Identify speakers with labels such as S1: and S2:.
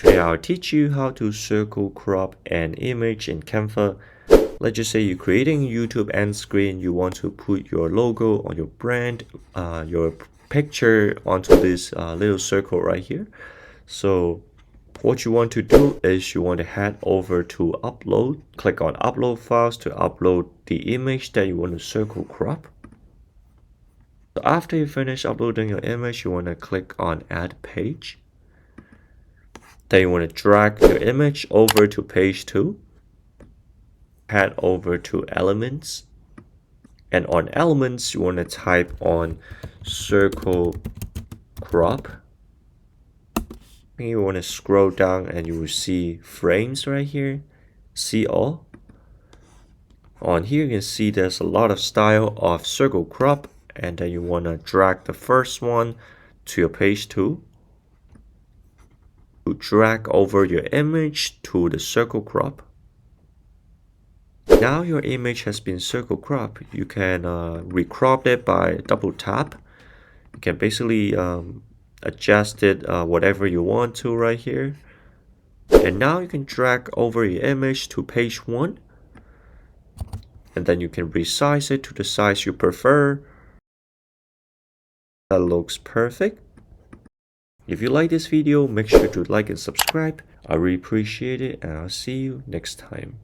S1: Today I'll teach you how to circle crop an image in Canva. Let's just say you're creating a YouTube end screen, you want to put your logo on your brand, your picture onto this little circle right here. So what you want to do is you want to head over to upload, click on upload files to upload the image that you want to circle crop. So after you finish uploading your image, you want to click on add page. Then you want to drag your image over to page 2. Head over to elements. And on elements, you want to type on circle crop. And you want to scroll down and you will see frames right here. See all. On here, you can see there's a lot of style of circle crop. And then you want to drag the first one to your page 2. To drag over your image to the circle crop. Now your image has been circle cropped. You can recrop it by double tap. You can basically adjust it whatever you want to right here. And now you can drag over your image to page 1. And then you can resize it to the size you prefer. That looks perfect. If you like this video, make sure to like and subscribe. I really appreciate it, and I'll see you next time.